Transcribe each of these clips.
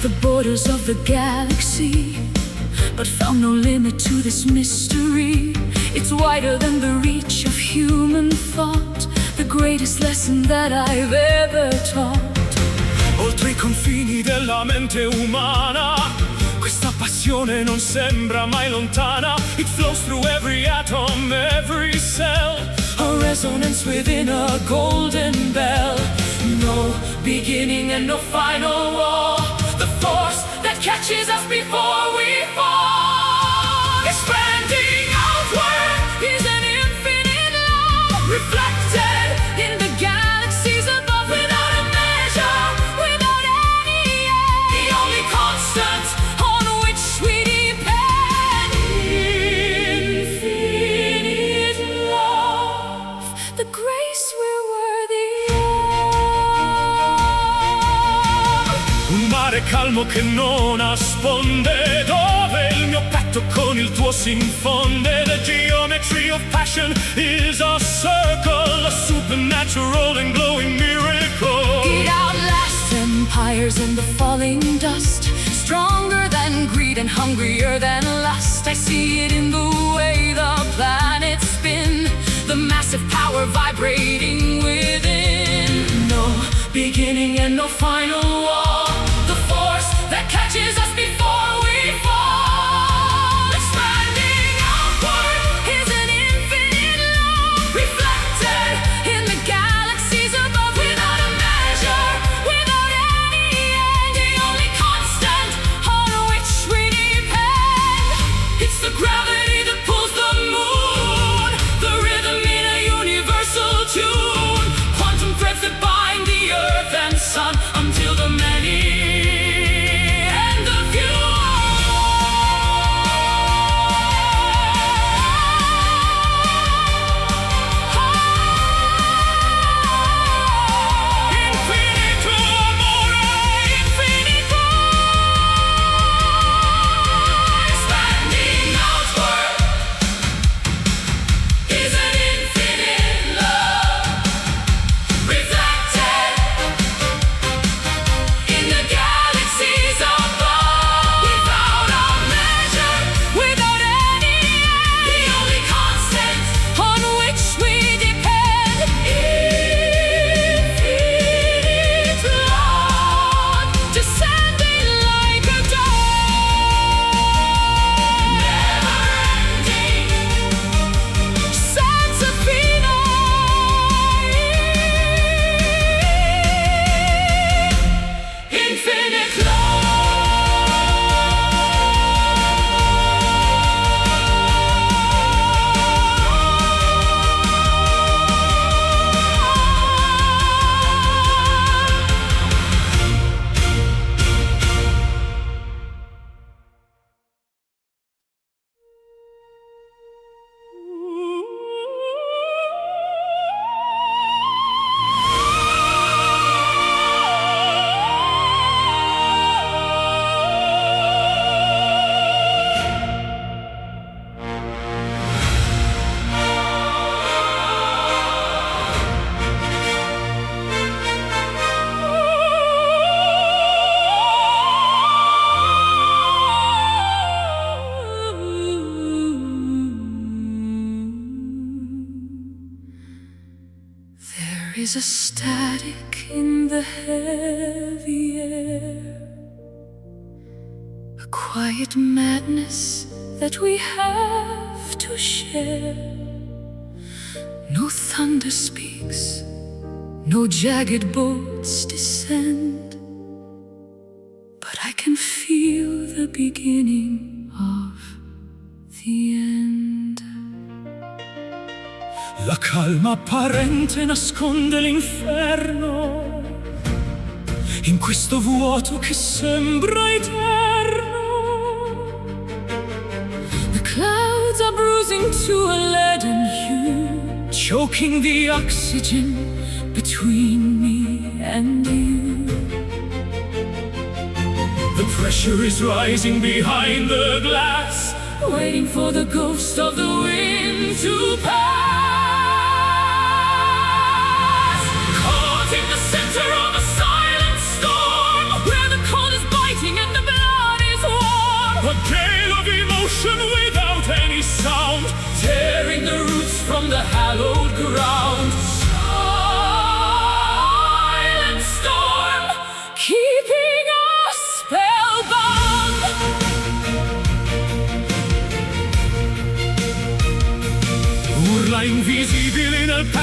the borders of the galaxy, but found no limit to this mystery. It's wider than the reach of human thought, the greatest lesson that I've ever taught. Oltre i confini della mente umana, questa passione non sembra mai lontana. It flows through every atom, every cell, a resonance within a golden bell. No beginning and no final wall, the force that catches us before we fall. Expanding outward is an infinite love, reflected in the galaxies above, without a measure, without any end. The only constant on which we depend. Infinite love, the grace we're worthy of. Un mare calmo che non nasconde, dove il mio petto con il tuo si infonde. The geometry of passion is a circle, a supernatural and glowing miracle. It outlasts empires in the falling dust, stronger than greed and hungrier than lust. I see it in the way the planets spin, the massive power vibrating within. No beginning and no final wall, the force that catches us before we fall. Expanding outward is an infinite love, reflected in the galaxies above, without a measure, without any end. The only constant on which we depend. It's the gravity that pulls the moon, the rhythm in a universal tune, quantum threads that bind the earth and sun, until the many and the few. Infinito amore, infinito. Expanding outward is an infinite love, reflected in the galaxies above, without a measure, without any end. The only constant on which we depend. Infinite love, descending like a dawn, never ending sense of infinite There is a static in the heavy air, a quiet madness that we have to share. No thunder speaks, no jagged bolts descend, but I can feel the beginning of the end. La calma apparente nasconde l'inferno, in questo vuoto che sembra eterno. The clouds are bruising to a leaden hue, Choking the oxygen between me and you. The pressure is rising behind the glass, waiting for the ghost of the wind to pass. Caught in the center of a silent storm, where the cold is biting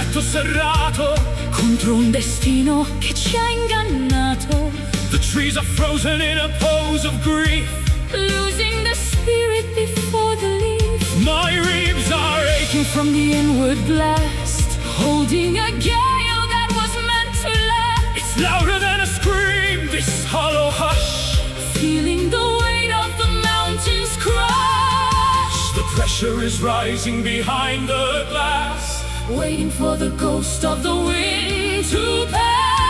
petto serrato contro un destino che ci ha ingannato. The trees are frozen in a pose of grief, Losing the spirit before the leaf. my ribs are aching From the inward blast, holding a gale that was meant to last. It's louder than a scream, this hollow hush. Feeling the weight of the mountains crush. The pressure is rising behind the glass, Waiting for the ghost of the wind to pass.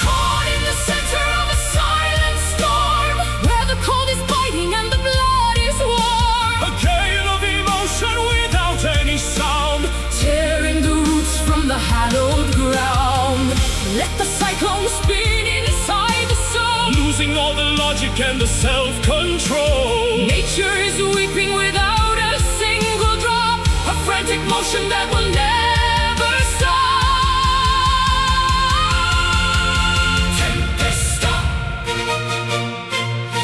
Caught in the center of a silent storm, where the cold is biting and the blood is warm. a gale of emotion without any sound. Tearing the roots from the hallowed ground. Let the cyclone spin inside the soul. Losing all the logic and the self-control. Nature is weeping without a single drop. A frantic motion that will never stop. Tempesta,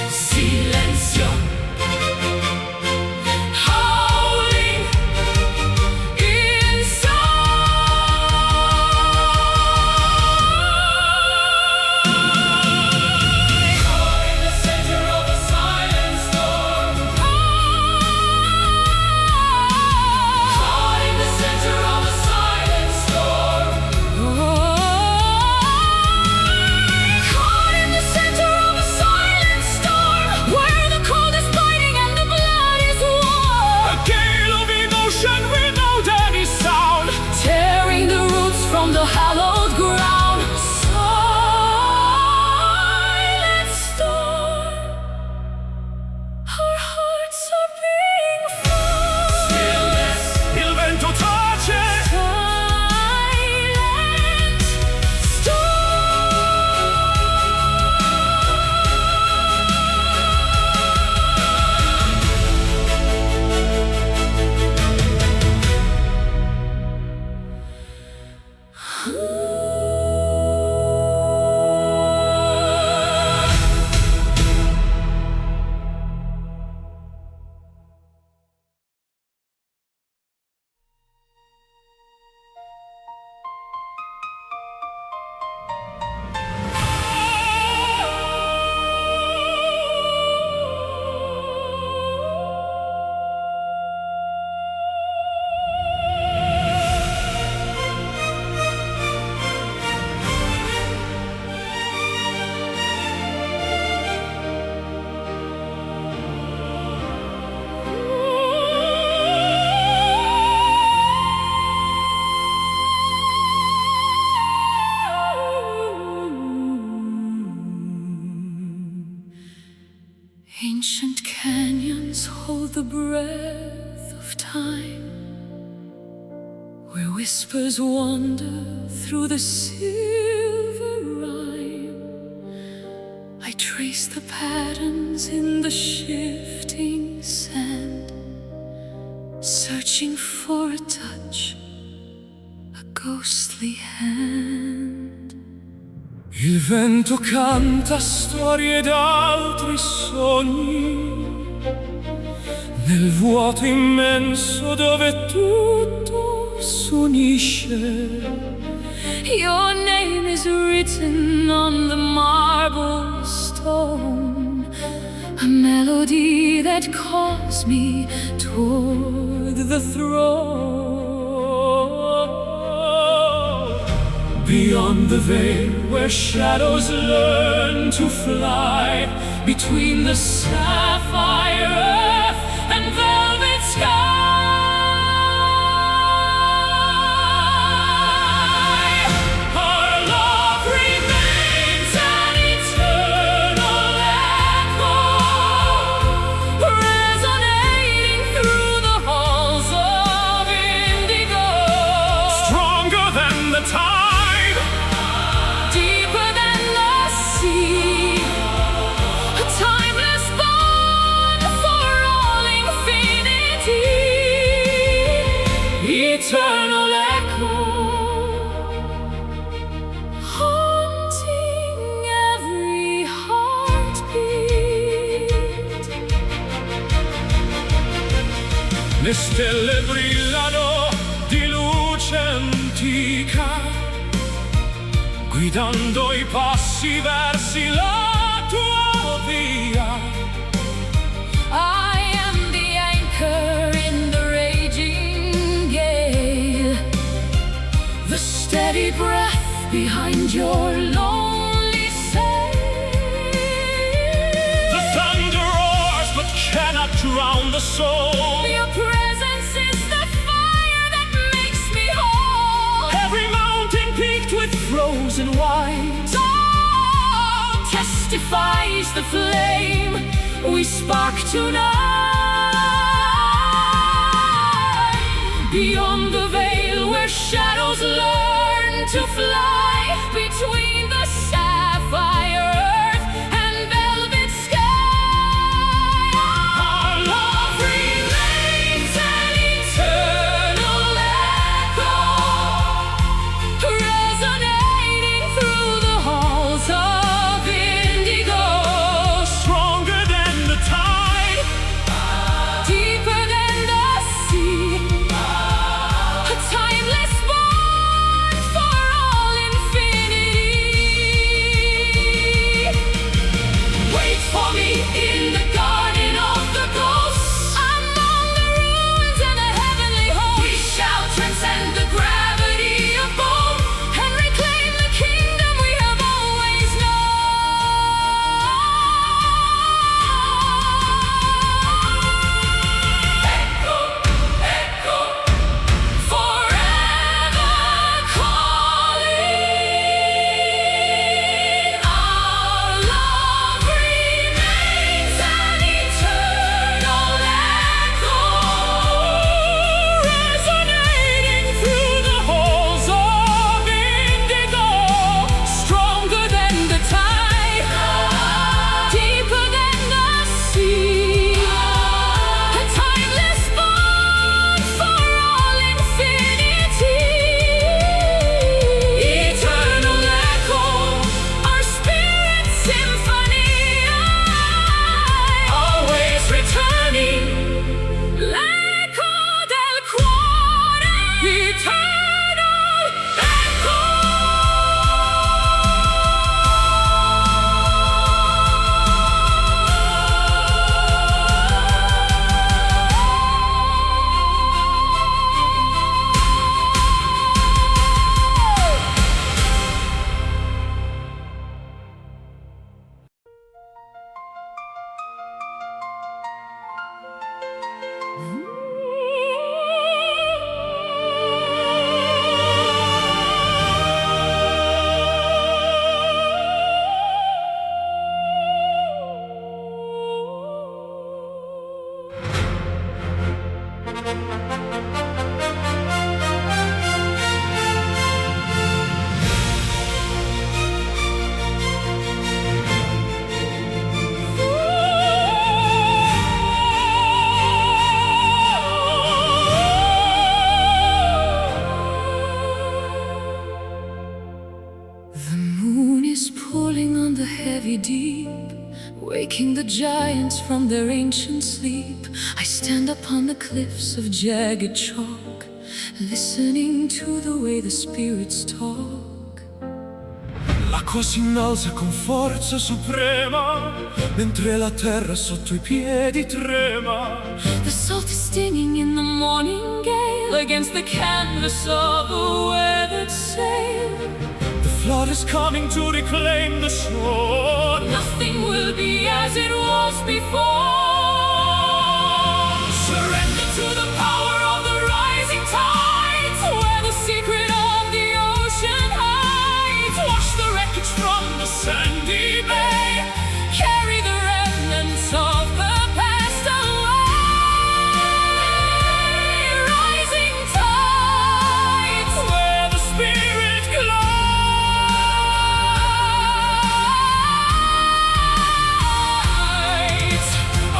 silenzio, howling inside. Caught in the center of a silent storm. Caught in the center of a silent storm. Caught in the center of a silent storm, where the cold is biting and the blood is warm. A gale of emotion without any sound. Tearing the roots from the hallowed ground. Silent storm, our hearts are being formed. Stillness, il vento tace. Silent Ancient canyons hold the breath of time, where whispers wander through the silver rime. I trace the patterns in the shifting sand, searching for a touch, a ghostly hand. Il vento canta storie d'altri sogni, nel vuoto immenso dove tutto s'unisce. Your name is written on the marble stone, a melody that calls me toward the throne. Beyond the veil where shadows learn to fly, between the sapphire earth and velvet sky. A timeless bond for Le stelle brillano di luce antica, guidando i passi verso la tua via. I am the anchor in the raging gale, the steady breath behind your lonely sail. The thunder roars but cannot drown the soul. Your presence is the fire that makes me whole. Every mountain peaked with frozen white Testifies the flame we spark tonight. Beyond the veil where shadows learn to fly, between the sapphire earth and velvet sky, our love remains an eternal echo, resonating through the halls of indigo. stronger than the tide, Deeper than the sea, a timeless bond for all infinity. Wait for me in the garden of the ghosts, among the ruins and the heavenly host. We shall transcend the gravity of both and reclaim the kingdom we have always known. Echo, forever calling. Our love remains an eternal echo, resonating through the halls of indigo. stronger than the tide, deeper than the sea, a timeless bond for all infinity. Eternal echo, our spirit symphony, always returning. L'eco del cuore, eternal echo. The moon is pulling on the heavy deep, waking the giants from their ancient sleep. I stand upon the cliffs of jagged chalk, listening to the way the spirits talk. L'acqua si innalza con forza suprema, mentre la terra sotto i piedi trema. The salt is stinging in the morning gale against the canvas of a weathered sail. The flood is coming to reclaim the shore. Nothing will be as it was before. Surrender to the power of the rising tides, where the secret of the ocean hides. Wash the wreckage from the sandy bay, carry the remnants of the past away. Rising tides, where the spirit glides.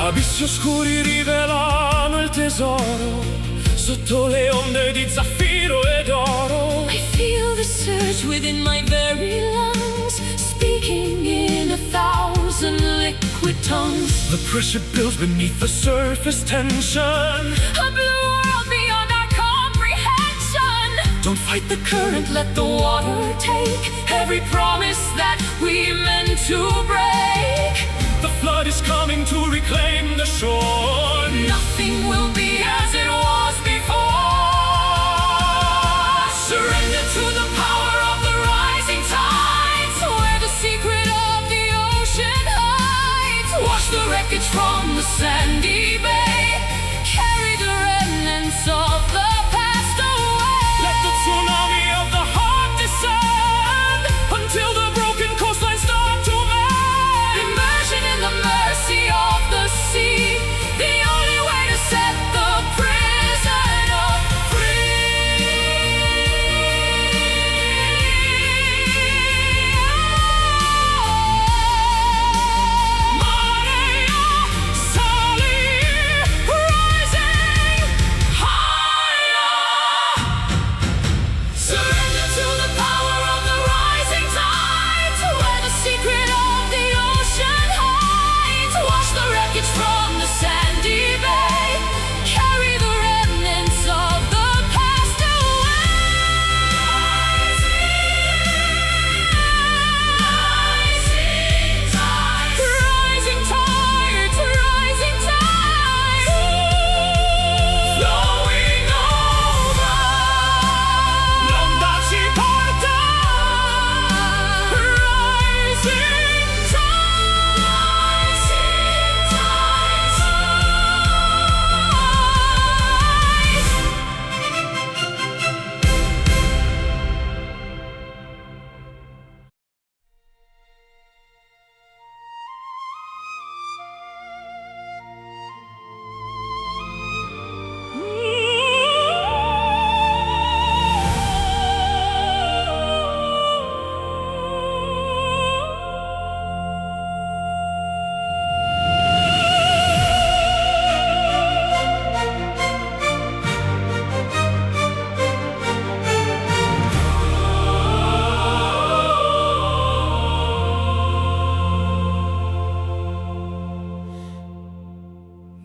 Abissi oscuri rivelano il tesoro, sotto le onde di zaffiro ed oro. I feel the surge within my very lungs, speaking in 1,000 liquid tongue. The pressure builds beneath the surface tension. A blue world beyond our comprehension. Don't fight the Current, let the water take every promise that we meant to break. The flood is coming to reclaim the shore. Nothing will be as it was before. Surrender to the power of the rising tides, where the secret of the ocean hides. Wash the wreckage from the sandy bay, carry the remnants of the past away. Let the tsunami of the heart descend until the broken coastline start to mend. Immersion in the mercy of the sea, the only way to set the prisoner free. Maria, Sally, rising higher. Surrender to the power of the rising tides, where the secret of the ocean hides. Wash the wreckage from the sandy bay, carry the remnants of the past away. Rising tides, rising tides, flowing over. L'onda ci porta. Rising tides,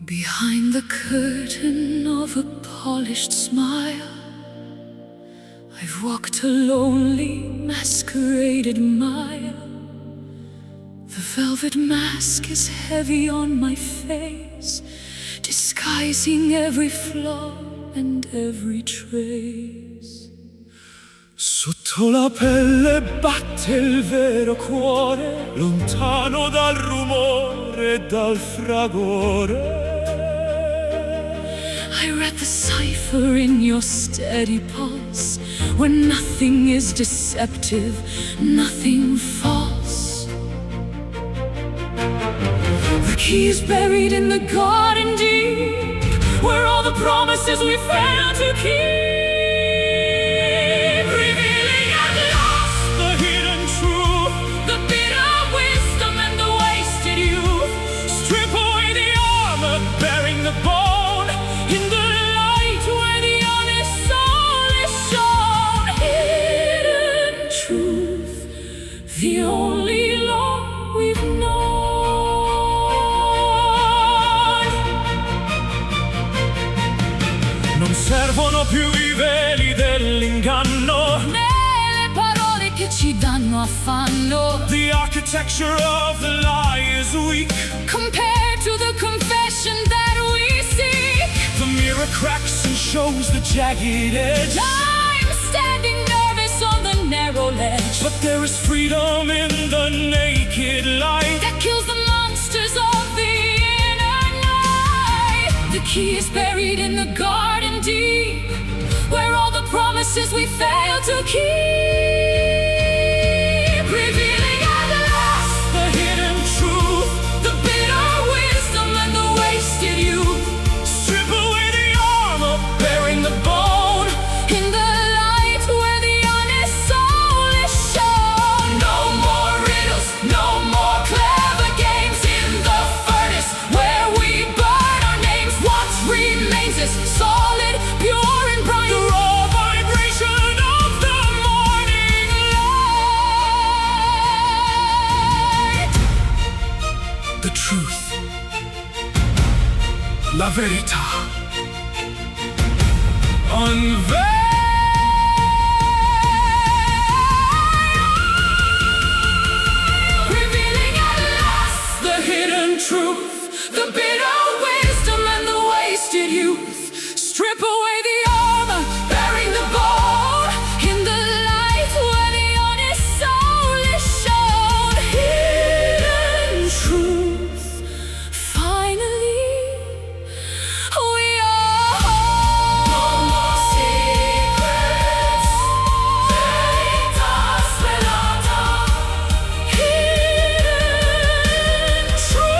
behind the curtain of a polished smile, I've walked a lonely, masqueraded mile. The velvet mask is heavy on my face, disguising every flaw and every trace. Sotto la pelle batte il vero cuore, lontano dal rumore e dal fragore. I read the cipher in your steady pulse, where nothing is deceptive, nothing false. The key is buried in the garden deep, where all the promises we failed to keep. Revealing at last The hidden truth, the bitter wisdom and the wasted youth. strip away the armor, bearing the bone. In the light where the honest soul is shown. Hidden truth, the only law we've known. Non servono più i veli dell'inganno. Né le parole che ci danno affanno, The architecture of the lie is weak. compared to the confession that we seek. The mirror cracks and shows the jagged edge. I'm standing nervous on the narrow ledge, But there is freedom in the naked light. that kills the monsters of the inner night. The key is buried in the garden deep, where all the promises we failed to keep. Revealing at last The hidden truth, the bitter wisdom and the wasted youth. strip away the armor, bearing the bone. In the light where the honest soul is shown. No more riddles, no more clever games. In the furnace where we burn our names, what remains is solid, pure and bright. The raw vibration of the morning light. The truth, la verità. Unveil. Truth, the bitter wisdom and the wasted youth. Strip away the armor, bearing the bone in the light where the honest soul is shown. Hidden truth, finally we are home. No more secrets, veritas velata. Hidden truth.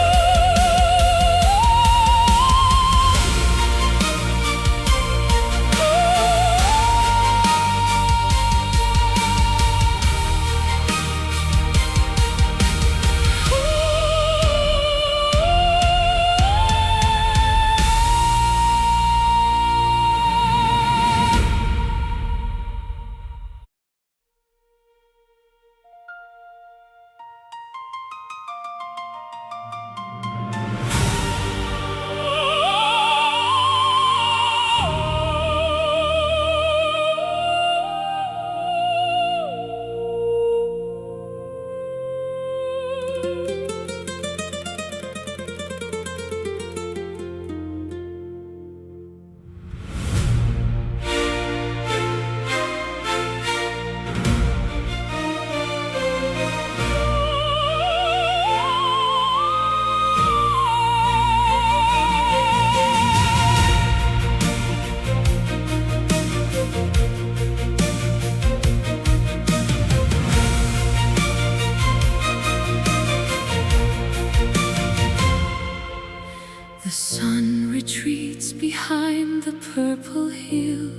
The sun retreats behind the purple hill.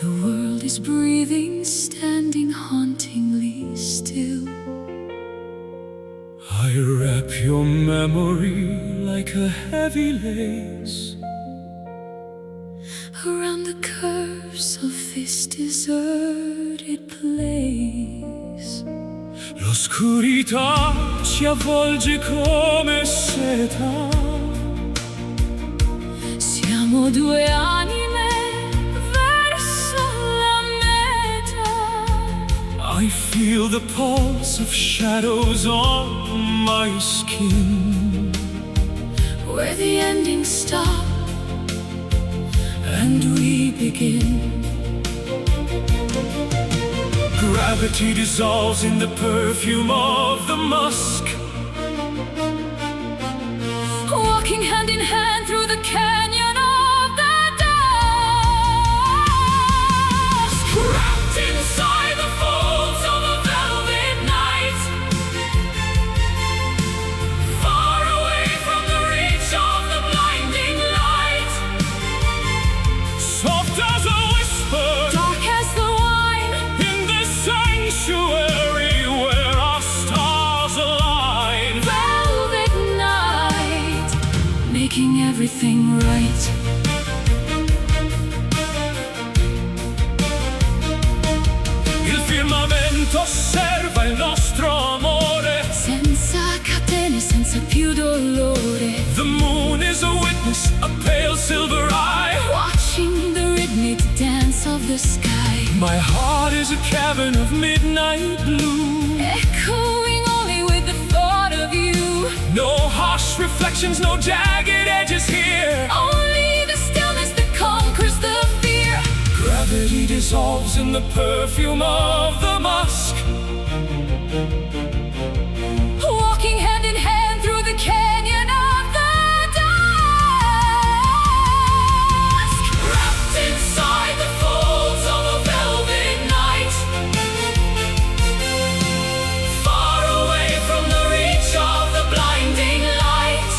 The world is breathing, standing hauntingly still. I wrap your memory like a heavy lace around the curves of this deserted place. L'oscurità ci avvolge come seta. Siamo due anime verso la meta. I feel the pulse of shadows on my skin, where the endings stop and we begin. Gravity dissolves in the perfume of the musk. Walking hand in hand through the canyon of the dusk. Wrapped inside the folds of a velvet night, far away from the reach of the blinding light. Soft as a whisper, dark as the sanctuary where our stars align. Velvet night, making everything right. Il firmamento osserva il nostro amore, senza catene, senza più dolore. The moon is a witness, a pale silver eye, watching the rhythmic dance of the sky. My heart is a cavern of midnight blue, echoing only with the thought of you. No harsh reflections, no jagged edges here, only the stillness that conquers the fear. Gravity dissolves in the perfume of the musk. Walking hand in hand through the canyon of the dusk. Wrapped inside the folds of a velvet night, far away from the reach of the blinding light.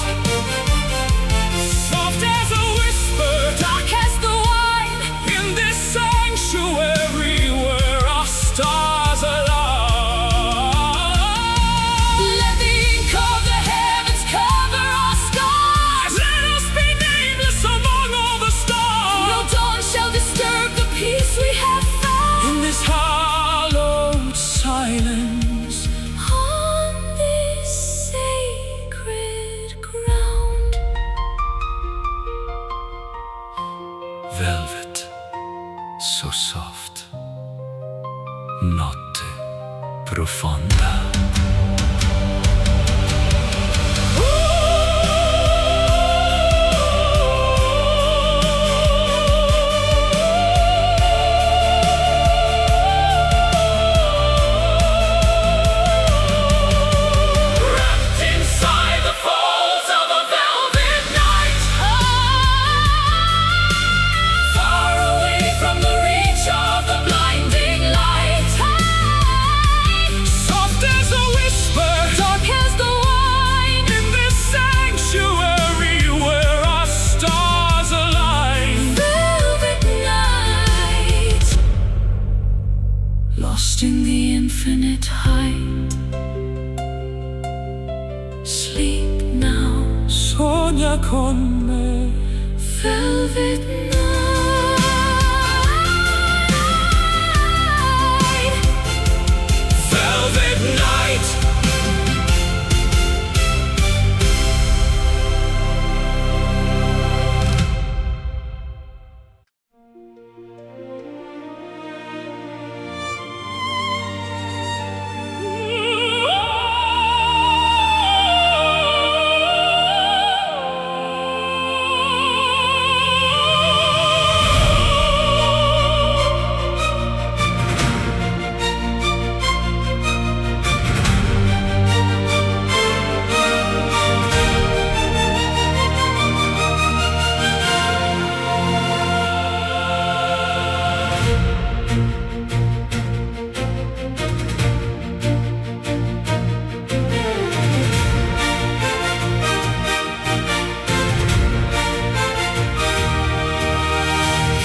Soft as a whisper, dark as the wine, in this sanctuary where our stars align. profonda. Lost in the infinite height. Sleep now, Sogna con me. velvet night. Velvet night.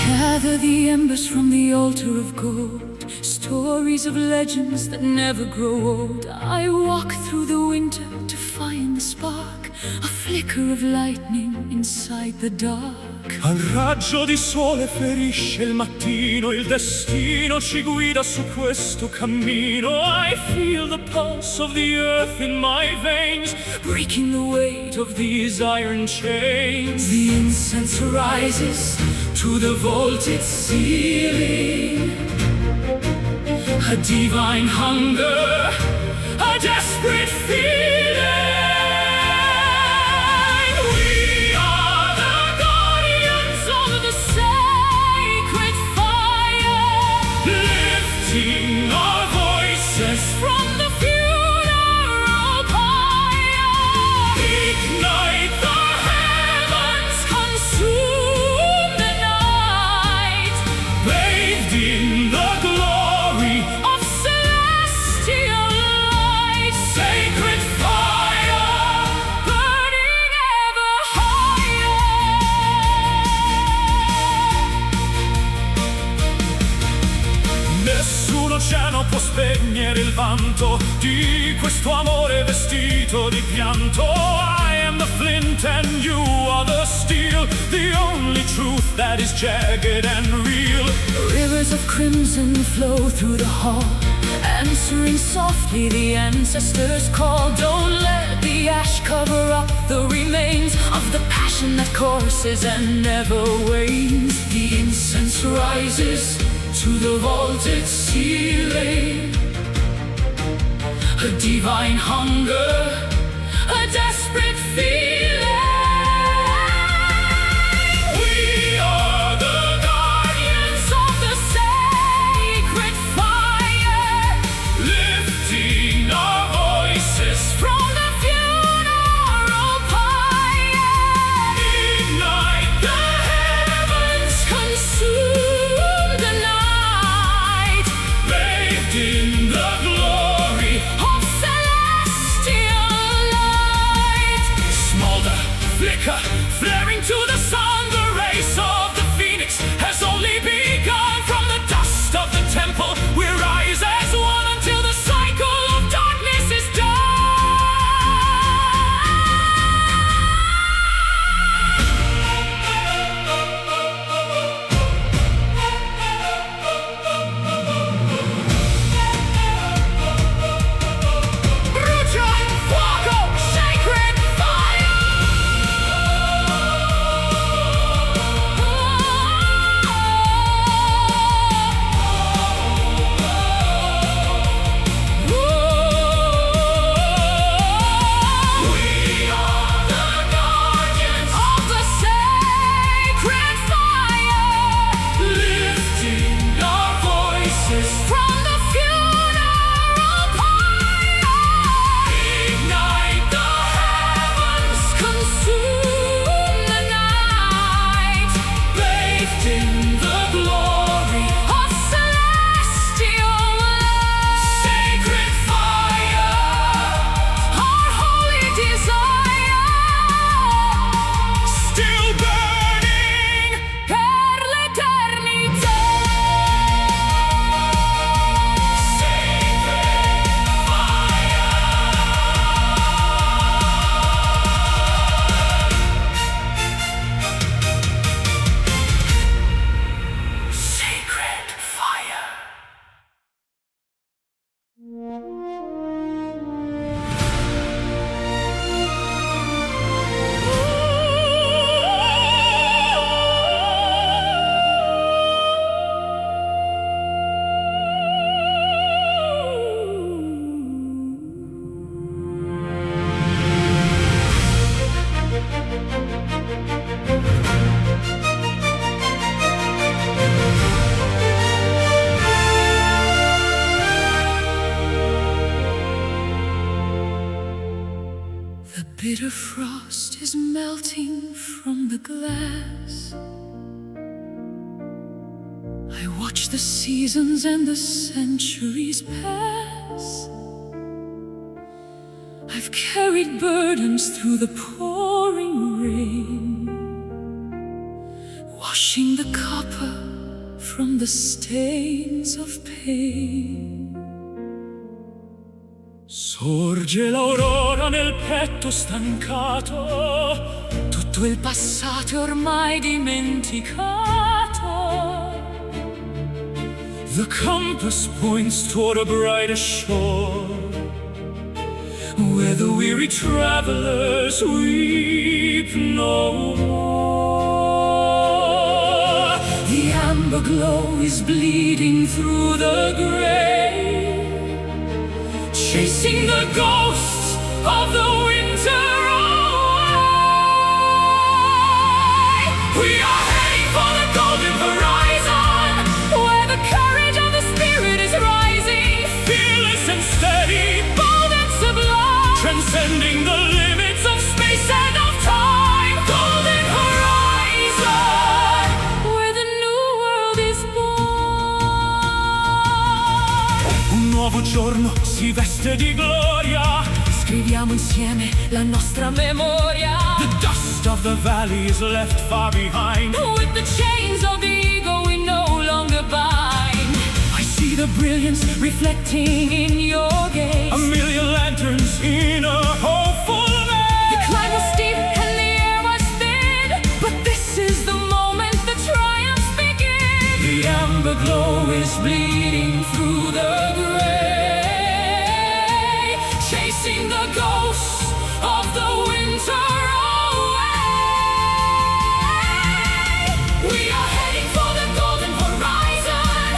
Gather the embers from the altar of gold, stories of legends that never grow old. I walk through the winter to find the spark, a flicker of lightning inside the dark. Al raggio di sole ferisce il mattino, il destino ci guida su questo cammino. I feel the pulse of the earth in my veins, Breaking the weight of these iron chains. the incense rises To the vaulted ceiling, a divine hunger, a desperate feeling. We are the guardians of the sacred fire, lifting our voices from the funeral pyre. ignite the heavens, Consume the night bathed in the glory of celestial light. sacred fire. Burning ever higher. Nessun oceano può spegnere il vanto di questo amore vestito di pianto. I am the flint and you are the steel, the only truth that is jagged and real. Rivers of crimson flow through the hall, answering softly the ancestors' call. Don't let the ash cover up the remains of the passion that courses and never wanes. The incense rises to the vaulted ceiling, a divine hunger, A desperate feeling. we are the guardians Of the sacred fire, lifting our voices from the funeral pyre. ignite the heavens, Consume the night bathed in the glory of celestial light. bitter frost is melting from the glass. I watch the seasons and the centuries pass. I've carried burdens through the pouring rain, washing the copper from the stains of pain. Sorge l'aurora nel petto stancato, Tutto il passato è ormai dimenticato. the compass points toward a brighter shore, where the weary travelers weep no more. The amber glow is bleeding through the gray, Chasing the ghosts of the winter away. We are heading for the golden horizon, where the courage of the spirit is rising, fearless and steady, bold and sublime, transcending the limits of space and of time. golden horizon, where the new world is born. Un nuovo giorno si veste di gloria. Scriviamo insieme la nostra memoria. The dust of the valley is left far behind. With the chains of the ego we no longer bind. I see the Brilliance reflecting in your gaze. a million lanterns in a hopeful The climb was maze. steep and the air was thin, but this is the moment the triumphs begin. The amber glow is Bleeding through the gray, chasing the ghosts of the winter away. We are heading for the golden horizon,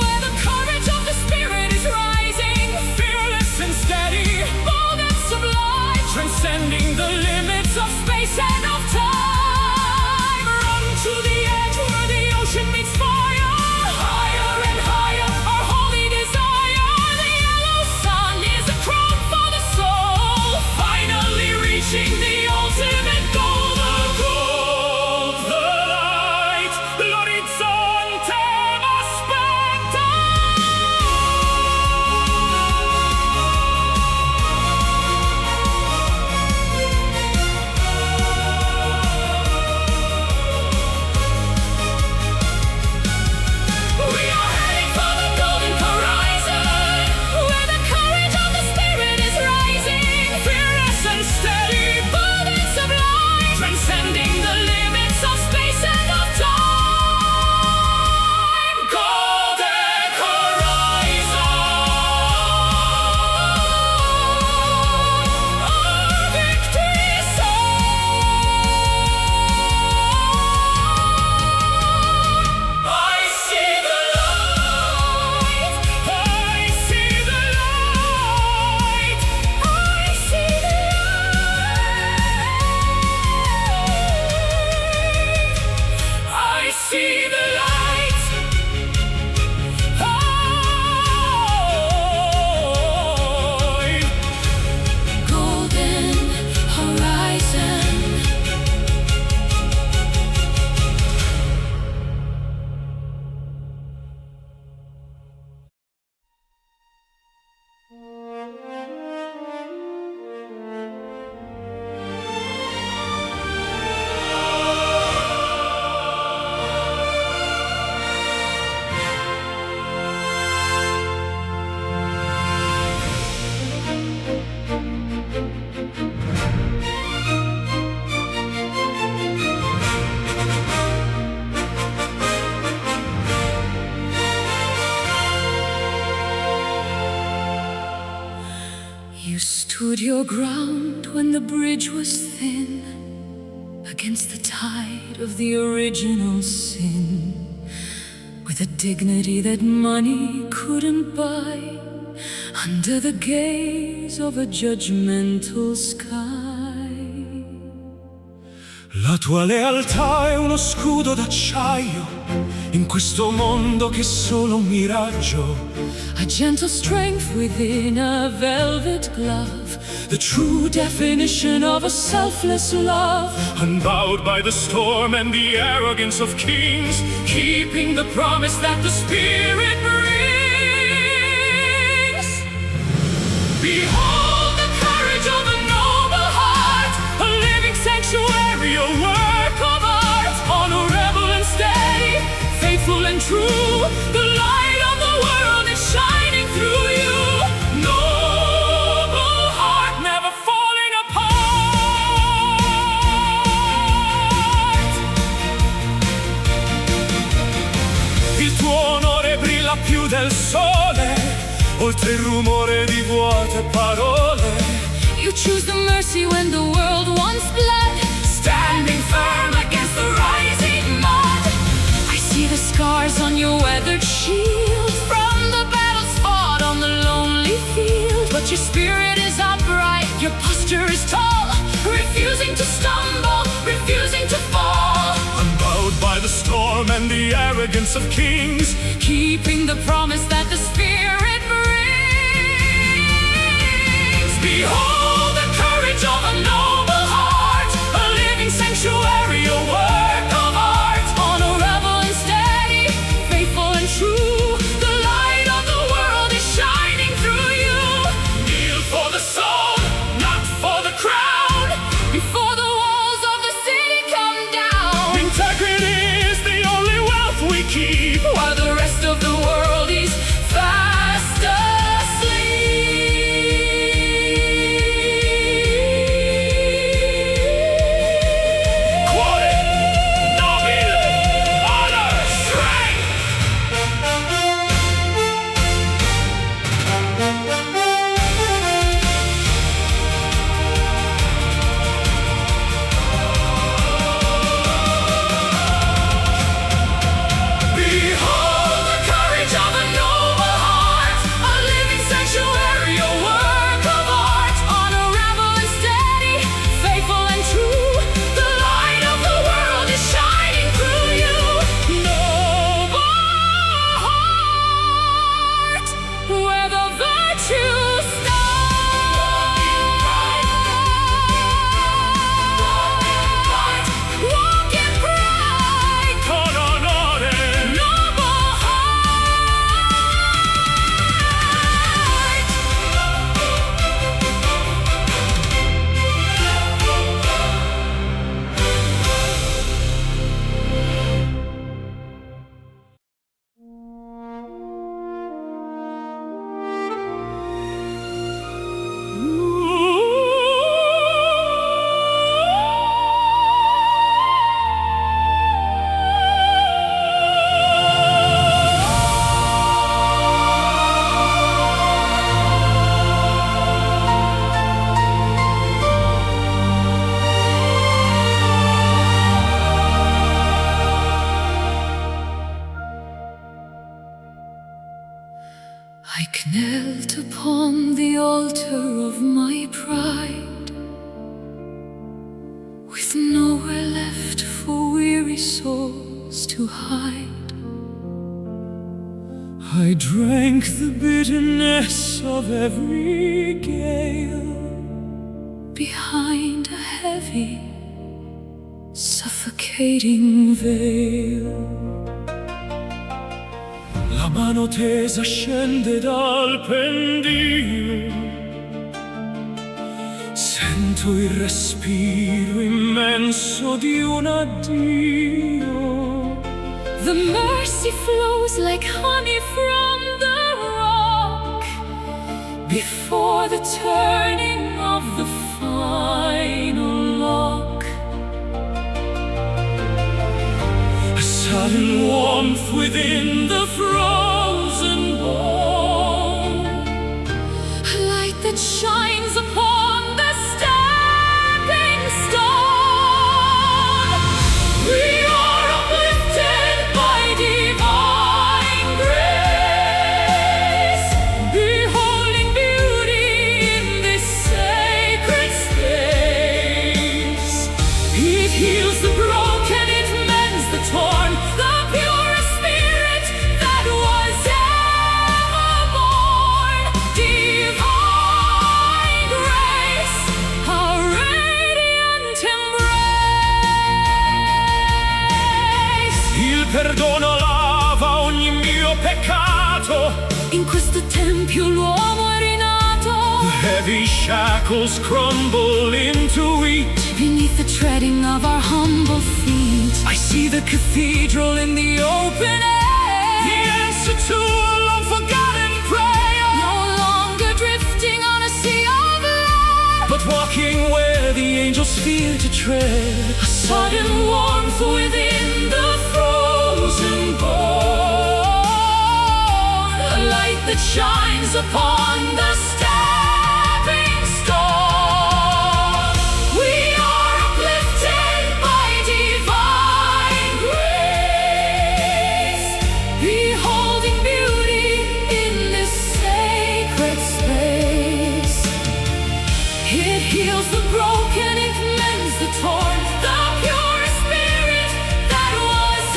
where the courage of the spirit is rising, fearless and steady, bold and sublime, transcending the limits of space and of time. run to the edge where the ocean meets fire. Higher and higher, our holy desire. The yellow sun is a crown for the soul, Finally reaching the ultimate goal, the gold, the light, l'orizzonte aspetta. We are heading for the golden horizon, where the courage of the spirit is rising, Fearless and steady, bold and sublime, transcending the limits of space and of time. golden horizon. Our victory I see the light, I see the light. I see the light. I see the light. Golden horizon. You stood your ground when the bridge was thin, against the tide of the original sin, with a dignity that money couldn't buy, under the gaze of a judgmental sky. La tua lealtà è uno scudo d'acciaio in questo mondo che è solo un miraggio. A gentle strength within a velvet glove, The true definition of a selfless love. unbowed by the storm and the arrogance of kings, Keeping the promise that the Spirit brings. Behold the courage of a noble heart, a living sanctuary, a work of art, honorable and steady, faithful and true. The light of the world is shining through you. Noble heart, never falling apart. Il tuo onore brilla più del sole, oltre il rumore di vuote parole. You choose the mercy when the world wants blood, standing firm against the rising mud. I see the scars on your weathered shield from the battles fought on the lonely field. But your spirit is upright, your posture is tall, refusing to stumble, refusing to fall. Unbowed by the storm and the arrogance of kings, Keeping the promise that the Spirit brings. Behold the courage of a noble heart, a living sanctuary, a work of art, honorable and steady, faithful and true. The light of the world is shining through you. kneel for the soul, not for the crown. Before the walls of the city come down, Integrity is the only wealth we keep, while the rest of the world is fast asleep. Cuore, nobile, honor, strength. Behold the courage of a noble heart, a living sanctuary, a work of art, honorable and steady, faithful and true. The light of the world is shining through you. Noble heart, where the virtues start. Walk in pride. Con onore, Noble I knelt upon the altar of my pride, with nowhere left for weary souls to hide. I drank the bitterness of every gale. Behind a heavy, suffocating veil. La mano tesa scende dal pendio, sento il respiro immenso di un addio. The mercy flows like honey from the rock before the turning of the final lock. A sudden warmth within the frozen bone, A light that shines upon the stepping stone. We are uplifted by divine grace, beholding beauty in this sacred space. It heals the broken, it mends the torn, the purest sagrato. In questo tempio l'uomo è rinato. The heavy shackles crumble into wheat. Beneath the treading of our humble feet, I see the cathedral in the open air, the answer to a long forgotten prayer. no longer drifting on a sea of lead, but walking where the angels fear to tread. a sudden warmth within the frozen bone, a light that shines upon the stepping stone. We are uplifted by divine grace, beholding beauty in this sacred space. It heals the broken, it mends the torn, the pure spirit that was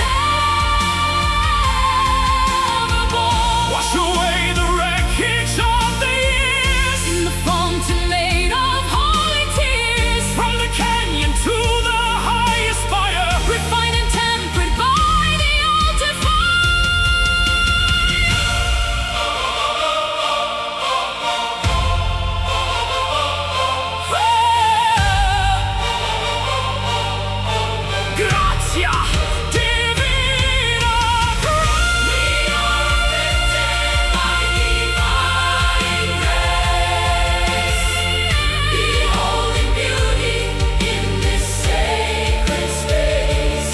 ever born. Wash away the wreckage of the years, In the fountain made of holy tears, from the canyon to the highest spire. refined and tempered by the altar Grazia divina. We are uplifted by divine grace, beholding beauty in this sacred space.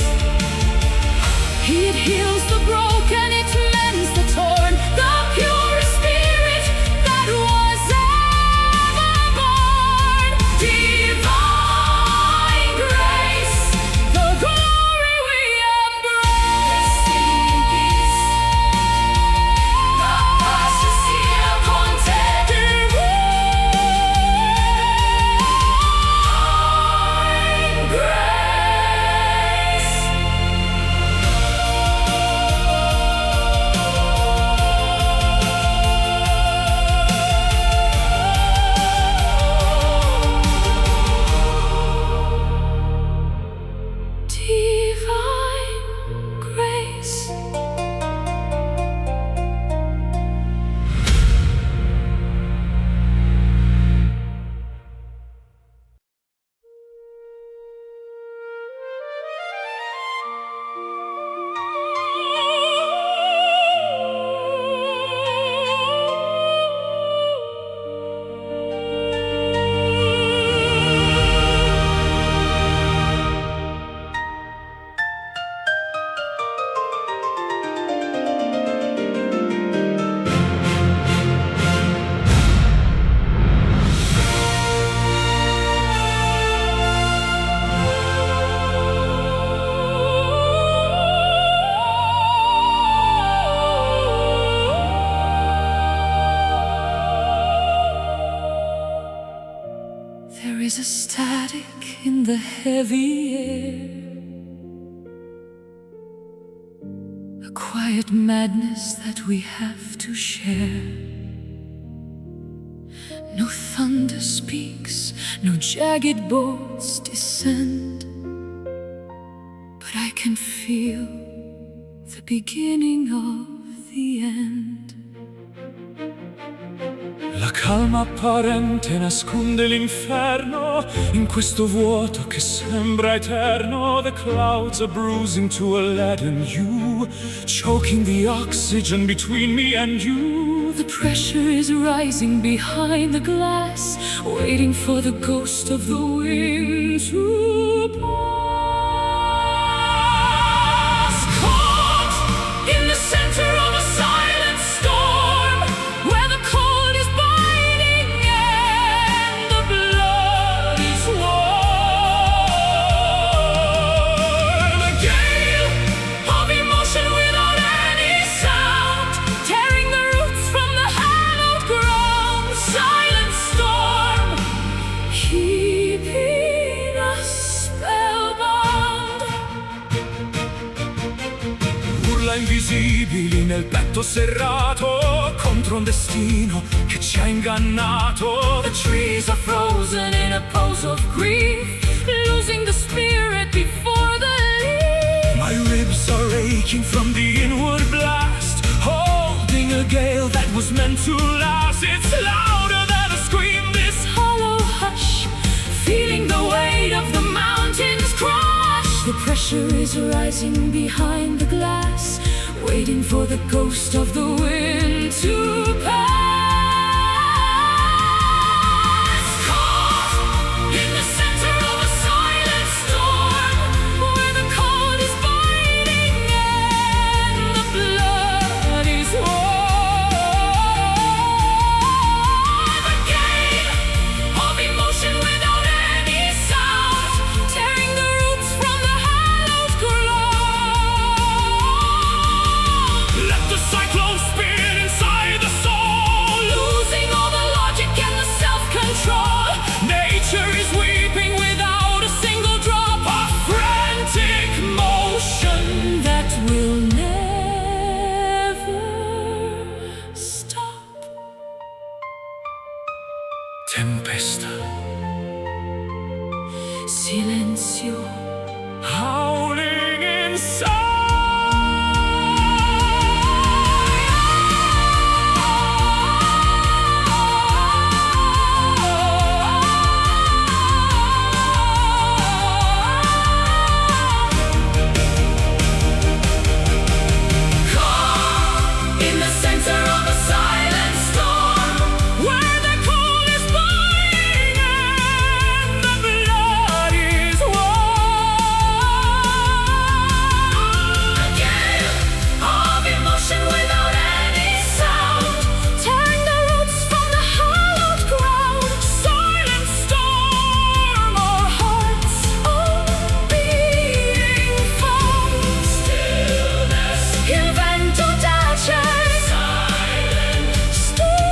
It heals the broken, it mends the torn, the pure spirit that was ever born. Divine grace, the glory we embrace. Singing peace, la paz sia con te. Divine grace. Divine grace. There is a static in the heavy air, a quiet madness that we have to share. No thunder speaks, no jagged bolts descend, but I can feel the beginning of the end. La calma apparente nasconde l'inferno in questo vuoto che sembra eterno. The clouds are bruising to a leaden hue, choking the oxygen between me and you. The pressure is rising behind the glass, waiting for the ghost of the wind to pass. Caught in the center of a silent storm, where the cold is biting and the blood is warm. A gale of emotion without any sound, tearing the roots from the hallowed ground. Silent storm, keeping us spellbound. Urla invisibili nel petto serrato contro un destino che ci ha ingannato. The trees are frozen in a pose of grief, losing the spirit before the leaf. My ribs are aching from the inward blast, holding against to last. It's louder than a scream, this Hollow hush, feeling the weight of the mountains crush. The pressure is rising behind the glass, waiting for the ghost of the wind to pass. Caught in the center of a silent storm, where the cold is biting and the blood is warm. A gale of emotion without any sound, tearing the roots from the hallowed ground. Let the cyclone spin inside the soul, Losing all the logic and the self-control. nature is weeping without a single drop of frantic motion. That will never stop. Tempesta, Silenzio, howling inside. caught in the center of a silent storm, Where the cold is biting and the blood is warm. a gale of emotion without any sound, tearing the roots from the hallowed ground. Silent storm, our hearts All being found. stillness, Il vento tace, silent stillness.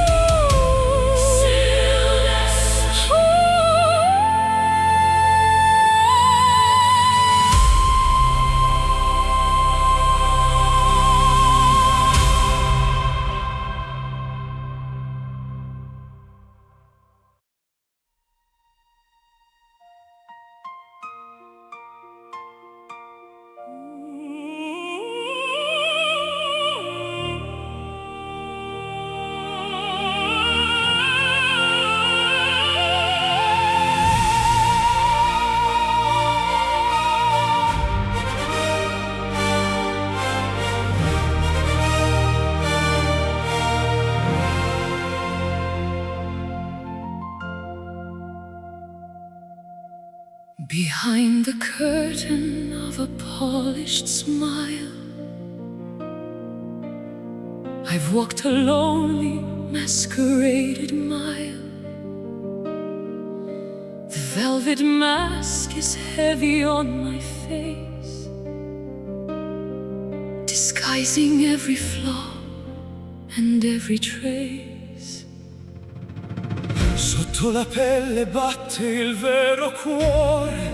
Behind the curtain of a polished smile, I've walked a lonely, masqueraded mile. The velvet mask is heavy on my face, disguising every flaw and every trace. Sotto la pelle batte il vero cuore,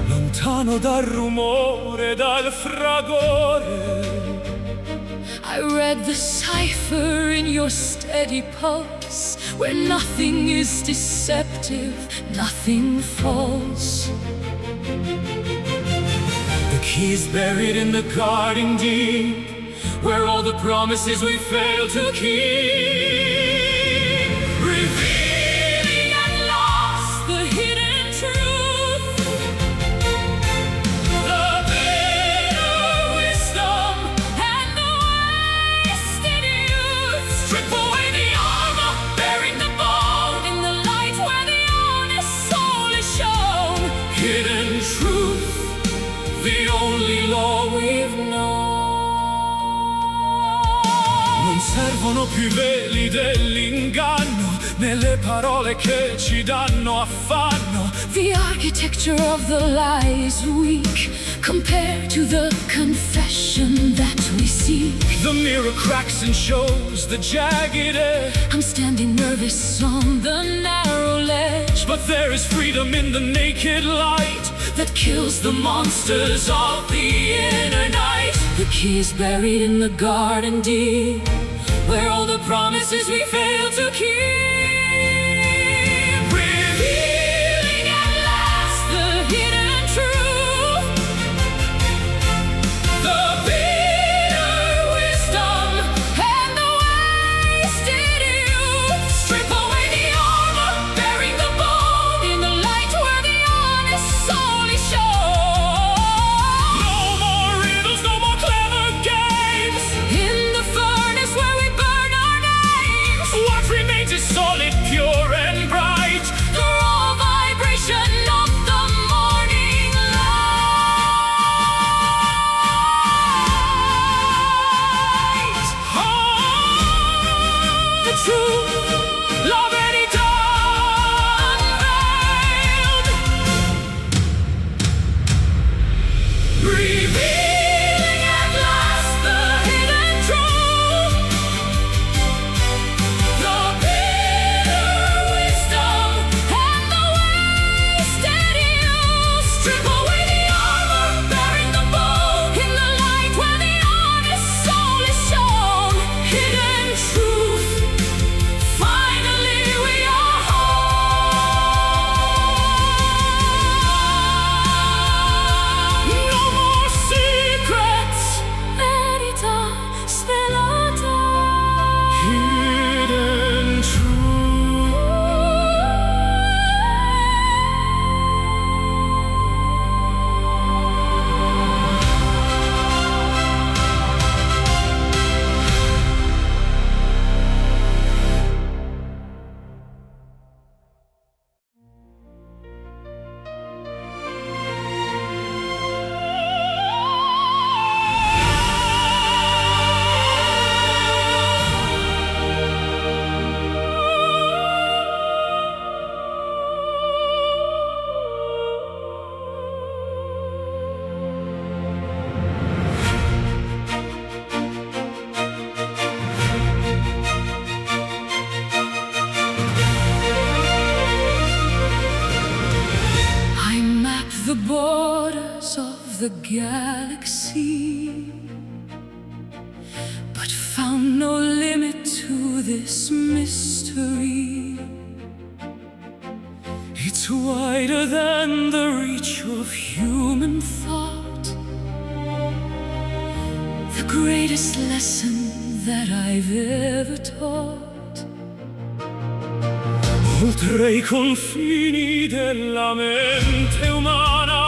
lontano dal rumore, dal fragore. I read the cipher in your steady pulse, where nothing is deceptive, nothing false. The key's buried in the garden deep, where all the promises we failed to keep, revealing at last The hidden truth, the bitter wisdom. and the wasted youth. Strip away the armor, bearing the bone, In the light where the honest soul is shown. hidden truth, the only law we've known. Non servono più i veli dell'inganno, nelle parole che ci danno affanno. The architecture of the lie is weak compared to the confession that we seek. The mirror cracks and shows the jagged edge, I'm standing nervous on the narrow ledge but there is freedom in the naked light that kills the monsters of the inner night. The key is buried in the garden deep, where all the promises we failed to keep, revealing at last the hidden truth, the bitter wisdom. and the galaxy, but found no limit to this mystery. It's wider than the reach of human thought, the greatest lesson that I've ever taught. Oltre i confini della mente umana,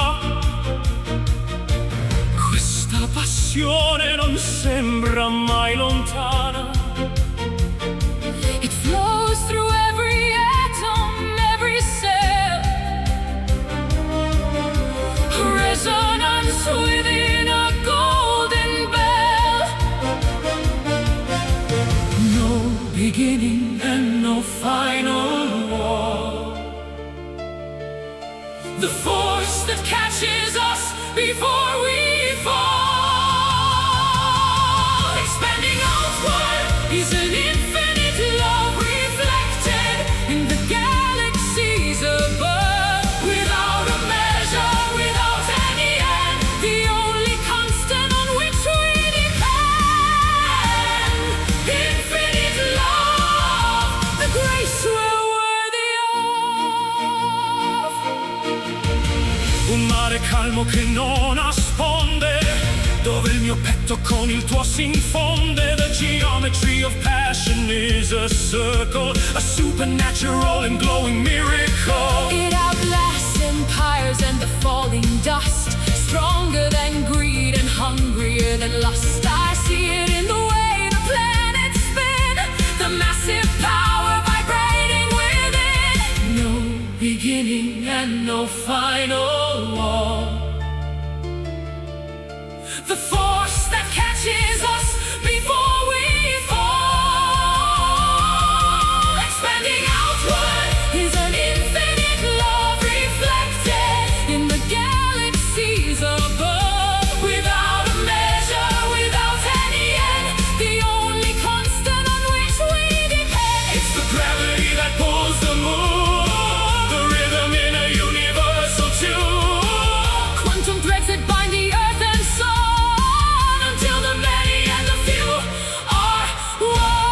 questa passione non sembra mai lontana. It flows through every atom, every cell, resonance within a golden bell. No beginning and no final. The force that catches us before we fall, expanding outward, is an infinite love reflected in the galaxies above. Without a measure, without any end, the only constant on which we depend. Infinite love, the grace we're worthy of. Un mare calmo che non nasconde, dove il mio petto con il tuo si infonde. The geometry of passion is a circle, a supernatural and glowing miracle. It outlasts empires and the falling dust, stronger than greed and hungrier than lust. I see it in the way the planets spin, the massive power vibrating within. No beginning and no final law. The force that catches us before we fall, expanding outward, is an infinite love reflected in the galaxies above. Without a measure, without any end, the only constant on which we depend. It's the gravity that pulls the moon, the rhythm in a universal tune. Quantum threads that bind the earth and sun, until the many and the few are one.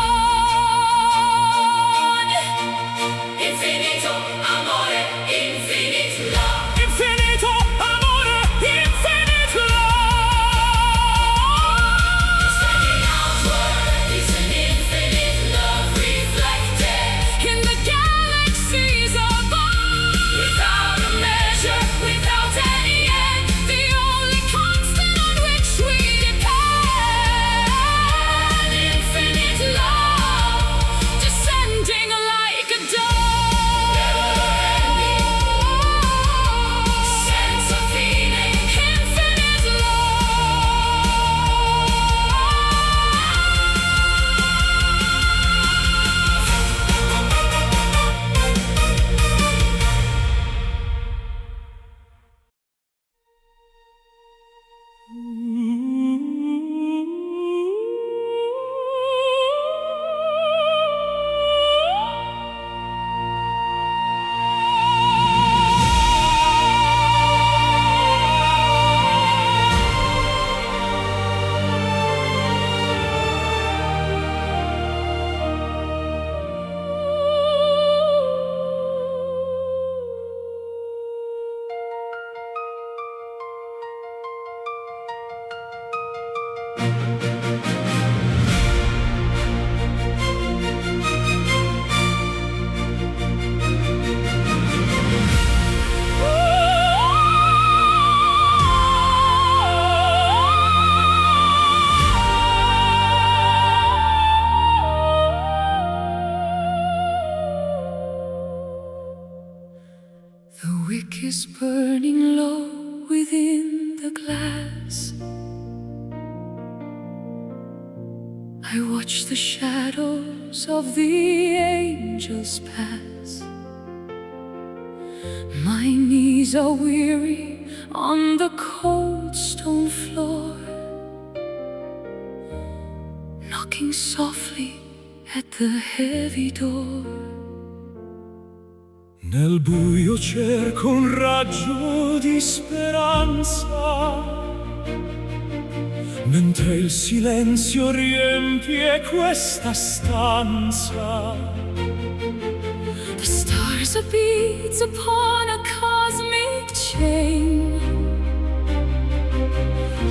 Infinito amore, infinite love. Infinito amore, infinite love. Extending outward, is an infinite love reflected in the galaxies above. Without a measure, without any end, the only constant on which we depend. Infinite love, descending like a dove. Never-ending sense of feeling, infinite The wick is burning low within the glass. I watch the shadows of the angels pass. My knees are weary on the cold stone floor, knocking softly at the heavy door. Nel buio cerco un raggio di speranza, mentre il silenzio riempie questa stanza. The stars are beads upon a cosmic chain,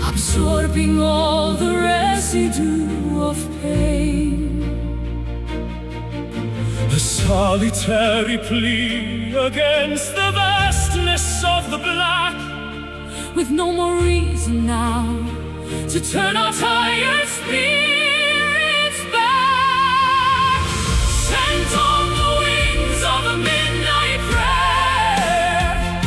absorbing all the residue of pain. A solitary plea against the vastness of the black, with no more reason now to turn our tired spirits back. Sent on the wings of a midnight prayer,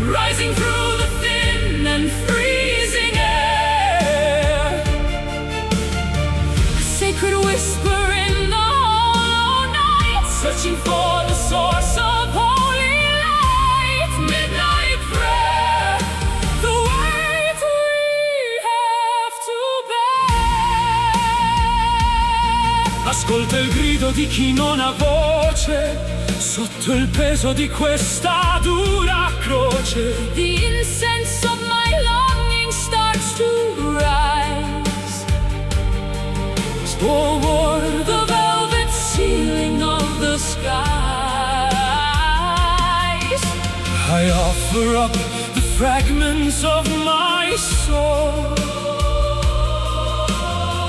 rising through the thin and freezing air, a sacred whisper in the hollow night, searching for the source of holy light. Midnight prayer, the weight we have to bear. ascolta il grido di chi non ha voce, sotto il peso di questa dura croce. The incense of my longing starts to rise toward the velvet ceiling of the skies. I offer up the fragments of my soul,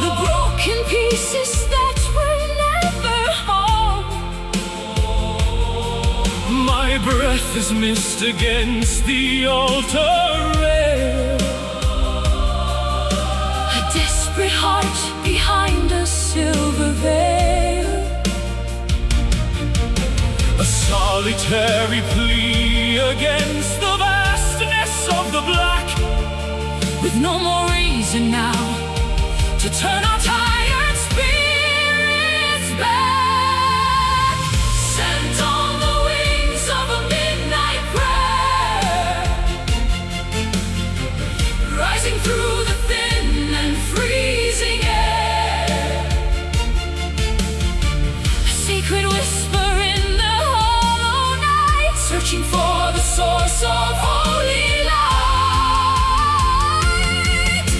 The broken pieces that were never whole. my breath is missed against the altar rail. A desperate heart behind a silver veil. A solitary plea against the vastness of the black, With no more reason now to turn our tired spirits back. Sent on the wings of a midnight prayer, rising through the thin and freezing air, a sacred whisper in the hollow night, searching for the source of holy light.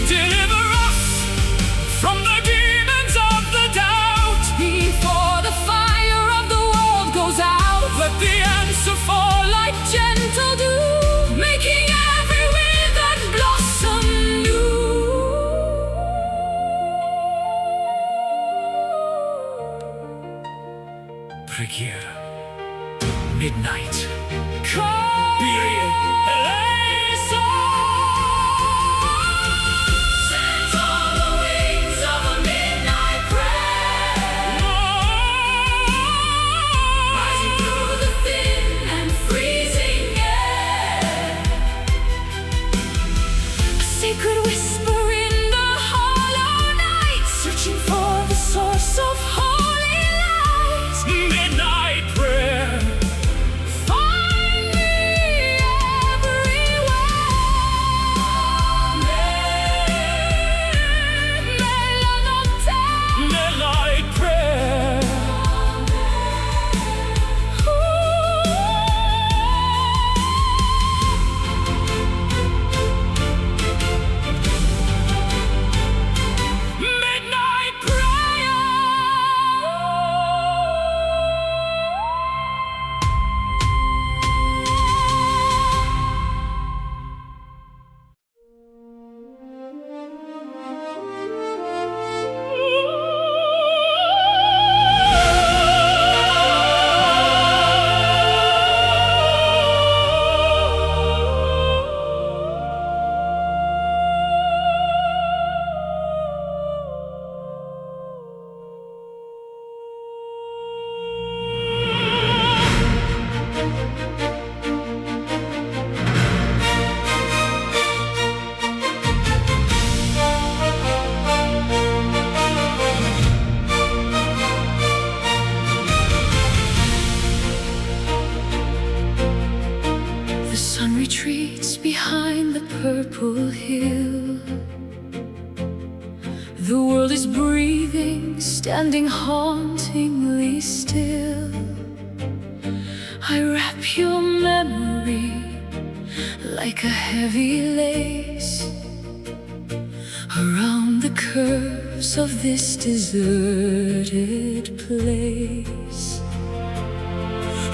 deliver us from the demons of the doubt. Before the fire of the world goes out, Let the answer fall like gentle dew, making every withered blossom new. Preghiera, midnight, Come, period, sent on the wings of a midnight prayer, rising through the thin and freezing air, a sacred whisper in the hollow night, searching for the source of holy light. midnight prayer. Find me everywhere. Nella notte. Midnight prayer. Midnight prayer. The sun retreats behind the purple hill. The world is breathing, standing hauntingly still. pure memory, like a heavy lace around the curves of this deserted place.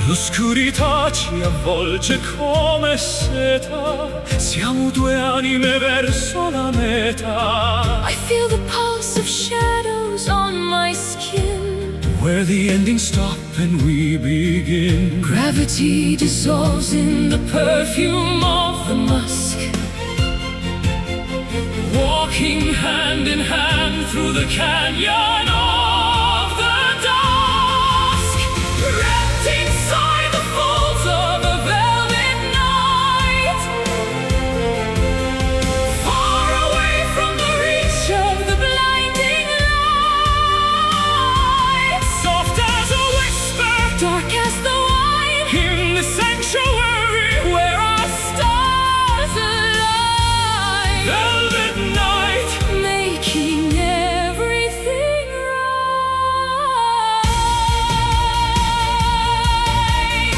L'oscurità ci avvolge come seta, siamo due anime verso la meta. I feel the pulse of shadows on my skin, where the endings stop and we begin. Gravity dissolves in the perfume of the musk, walking hand in hand through the canyon of the dusk, wrapped inside the folds of a velvet night, far away from the reach of the blinding light. Soft as a whisper, dark as the wine, in the sanctuary where our stars align. velvet night, Making everything right.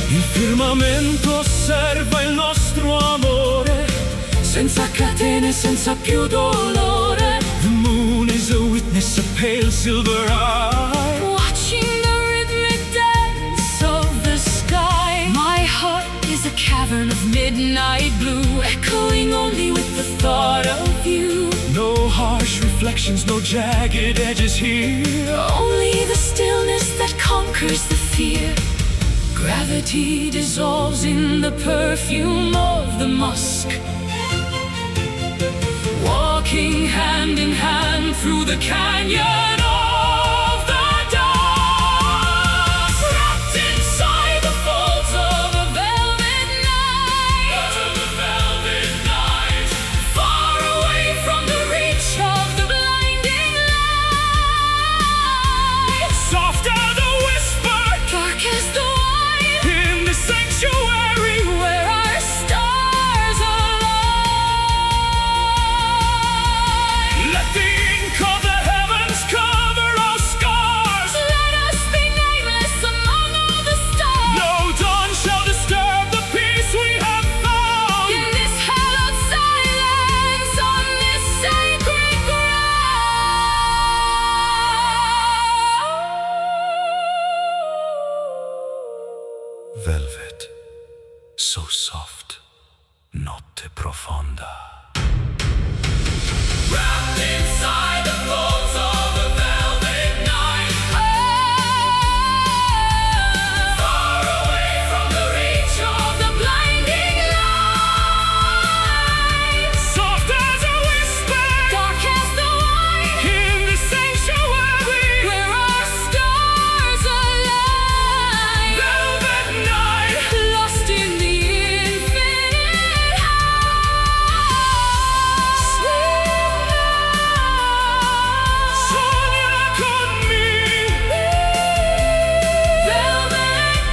il firmamento osserva il nostro amore, Senza catene, senza più dolore, the moon is a witness, a pale silver eye. watching the rhythmic dance of the sky. My heart is a cavern of midnight blue, echoing only with the thought of you. No harsh reflections, no jagged edges here. Only the stillness that conquers the fear. Gravity dissolves in the perfume of the musk, walking hand in hand through the canyon of the dusk, wrapped inside the folds of a velvet night, far away from the reach of the blinding light. Soft as a whisper, Dark as the wine, in the sanctuary, where our stars align. let the ink of the heavens cover our scars. Let us be nameless among all the stars. No dawn shall disturb the peace we have found. In this hallowed silence, on this sacred ground. Velvet, so soft, notte profonda. Wrapped inside the folds of a velvet night, far away from the reach of the blinding light. Soft as a whisper, Dark as the wine, in the sanctuary, where our stars align. velvet night, Lost in the infinite sogna con me. velvet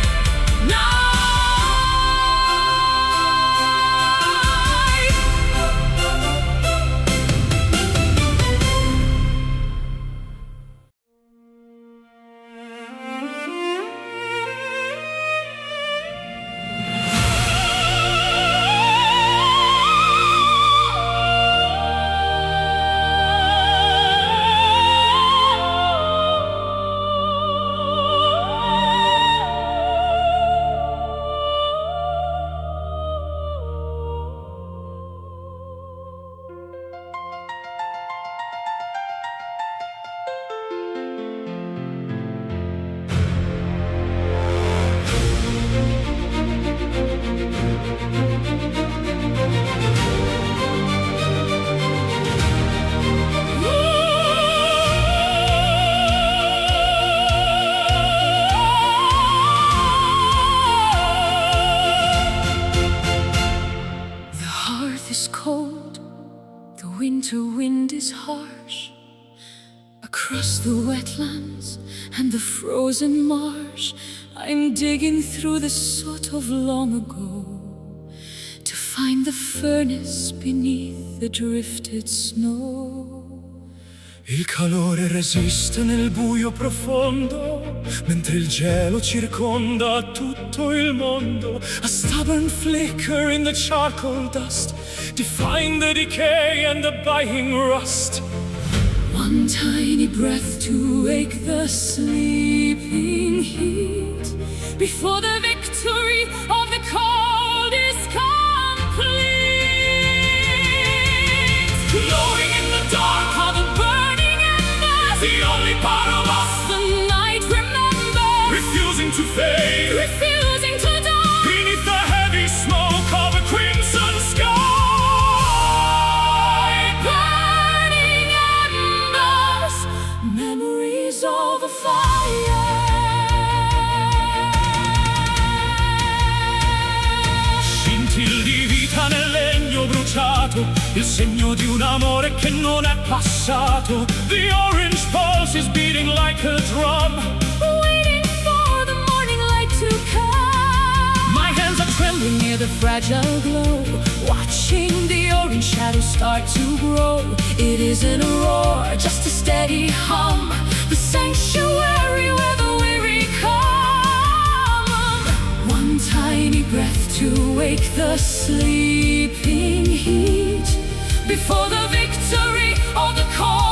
The hearth is cold, the winter wind is harsh. Across the wetlands and the frozen marsh, I'm digging through the soot of long ago to find the furnace beneath the drifted snow. Il calore resiste nel buio profondo, mentre il gelo circonda tutto il mondo. A stubborn flicker in the charcoal dust, define the decay and the biting rust. One tiny breath to wake the sleeping heat, before the victory of the cold is complete. Glowing in the dark Are the burning embers, the only part of us the night remembers, refusing to fade refusing to die. beneath the heavy smoke of a crimson sky. Burning embers, memories of a fire. Scintille di vita nel legno bruciato, il segno di un amore che non è passato. The orange pulse is beating like a drum, Waiting for the morning light to come. my hands are Trembling near the fragile glow, watching the orange shadows start to grow. It isn't a roar, just a steady hum, the sanctuary where the weary come. One tiny breath to wake the sleeping heat, before the victory of the cold